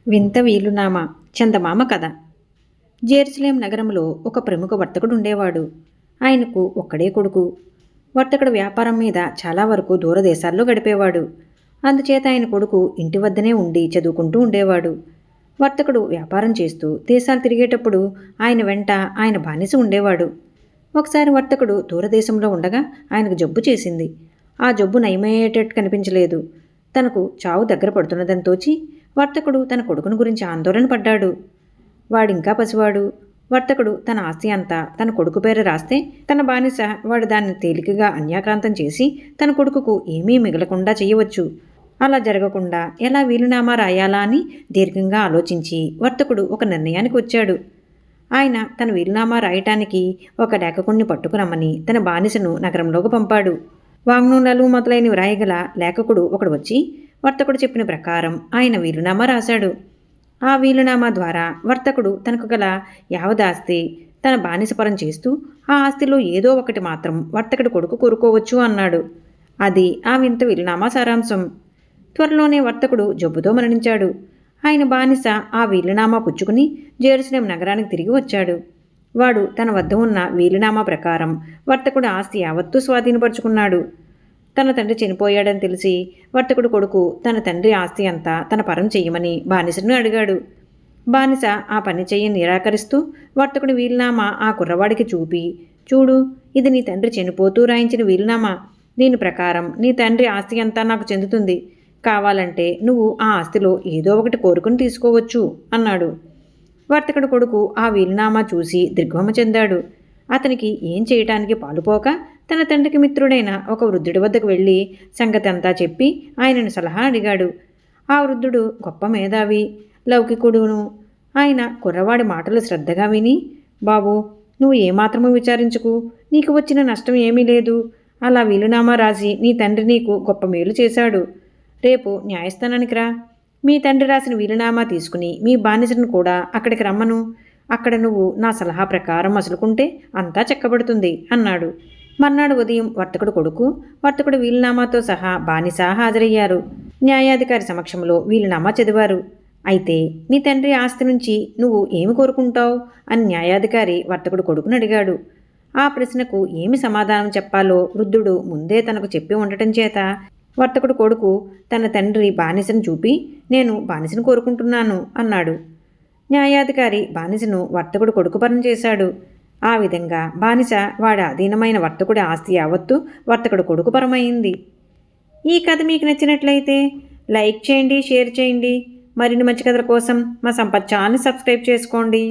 వింత వీలునామా చందమామ కథ. జెరూసలేం నగరంలో ఒక ప్రముఖ వర్తకుడు ఉండేవాడు. ఆయనకు ఒక్కడే కొడుకు. వర్తకుడు వ్యాపారం మీద చాలా వరకు దూరదేశాల్లో గడిపేవాడు. అందుచేత ఆయన కొడుకు ఇంటి వద్దనే ఉండి చదువుకుంటూ ఉండేవాడు. వర్తకుడు వ్యాపారం చేస్తూ దేశాలు తిరిగేటప్పుడు ఆయన వెంట ఆయన బానిస ఉండేవాడు. ఒకసారి వర్తకుడు దూరదేశంలో ఉండగా ఆయనకు జబ్బు చేసింది. ఆ జబ్బు నయమయ్యేటట్టు కనిపించలేదు. తనకు చావు దగ్గర పడుతున్నదని తోచి వర్తకుడు తన కొడుకును గురించి ఆందోళన పడ్డాడు. వాడింకా పసివాడు. వర్తకుడు తన ఆస్తి అంతా తన కొడుకు పేరు రాస్తే తన బానిస వాడు దాన్ని తేలికగా అన్యాక్రాంతం చేసి తన కొడుకుకు ఏమీ మిగలకుండా చేయవచ్చు. అలా జరగకుండా ఎలా వీలునామా రాయాలా అని దీర్ఘంగా ఆలోచించి వర్తకుడు ఒక నిర్ణయానికి వచ్చాడు. ఆయన తన వీలునామా రాయటానికి ఒక లేఖకుణ్ణి పట్టుకురమ్మని తన బానిసను నగరంలోకి పంపాడు. వాంగ్మూలాలు మొదలైనవి రాయగల లేఖకుడు ఒకడు వచ్చి వర్తకుడు చెప్పిన ప్రకారం ఆయన వీలునామా రాశాడు. ఆ వీలునామా ద్వారా వర్తకుడు తనకు గల యావదాస్తి తన బానిసపరం చేస్తూ ఆ ఆస్తిలో ఏదో ఒకటి మాత్రం వర్తకుడి కొడుకు కోరుకోవచ్చు అన్నాడు. అది ఆ వింత వీలునామా సారాంశం. త్వరలోనే వర్తకుడు జబ్బుతో మరణించాడు. ఆయన బానిస ఆ వీలునామా పుచ్చుకుని జెరూసలేం నగరానికి తిరిగి వచ్చాడు. వాడు తన వద్ద ఉన్న వీలునామా ప్రకారం వర్తకుడు ఆస్తి యావత్తూ స్వాధీనపరుచుకున్నాడు. తన తండ్రి చనిపోయాడని తెలిసి వర్తకుడు కొడుకు తన తండ్రి ఆస్తి అంతా తన పరం చెయ్యమని బానిసను అడిగాడు. బానిస ఆ పని చెయ్యి నిరాకరిస్తూ వర్తకుడి వీలునామా ఆ కుర్రవాడికి చూపి, చూడు, ఇది నీ తండ్రి చనిపోతూ రాయించిన వీలునామా. దీని ప్రకారం నీ తండ్రి ఆస్తి అంతా నాకు చెందుతుంది. కావాలంటే నువ్వు ఆ ఆస్తిలో ఏదో ఒకటి కోరుకుని తీసుకోవచ్చు అన్నాడు. వర్తకుడు కొడుకు ఆ వీలునామా చూసి దిగ్భ్రమ చెందాడు. అతనికి ఏం చేయటానికి పాలుపోక తన తండ్రికి మిత్రుడైన ఒక వృద్ధుడి వద్దకు వెళ్ళి సంగతి అంతా చెప్పి ఆయనను సలహా అడిగాడు. ఆ వృద్ధుడు గొప్ప మేధావి, లౌకికుడును. ఆయన కుర్రవాడి మాటలు శ్రద్ధగా విని, బాబు, నువ్వు ఏమాత్రమూ విచారించుకు, నీకు వచ్చిన నష్టం ఏమీ లేదు. అలా వీలునామా రాసి నీ తండ్రి నీకు గొప్ప మేలు చేశాడు. రేపు న్యాయస్థానానికి రా. మీ తండ్రి రాసిన వీలునామా తీసుకుని మీ బానిసను కూడా అక్కడికి రమ్మను. అక్కడ నువ్వు నా సలహా ప్రకారం మసులుకుంటే అంతా చెక్కబడుతుంది అన్నాడు. మర్నాడు ఉదయం వర్తకుడు కొడుకు వర్తకుడు వీలునామాతో సహా బానిస హాజరయ్యారు. న్యాయాధికారి సమక్షంలో వీలునామా చదివారు. అయితే నీ తండ్రి ఆస్తి నుంచి నువ్వు ఏమి కోరుకుంటావు అని న్యాయాధికారి వర్తకుడు కొడుకును అడిగాడు. ఆ ప్రశ్నకు ఏమి సమాధానం చెప్పాలో వృద్ధుడు ముందే తనకు చెప్పి ఉండటం చేత వర్తకుడు కొడుకు తన తండ్రి బానిసను చూపి, నేను బానిసను కోరుకుంటున్నాను అన్నాడు. న్యాయాధికారి బానిసను వర్తకుడు కొడుకు పరం చేశాడు. ఆ విధంగా బానిస వాడి అధీనమైన వర్తకుడి ఆస్తి యావత్తు వర్తకుడు కొడుకు పరమైంది. ఈ కథ మీకు నచ్చినట్లయితే లైక్ చేయండి, షేర్ చేయండి. మరిన్ని మంచి కథల కోసం మా సంపత్ ఛానల్ని సబ్స్క్రైబ్ చేసుకోండి.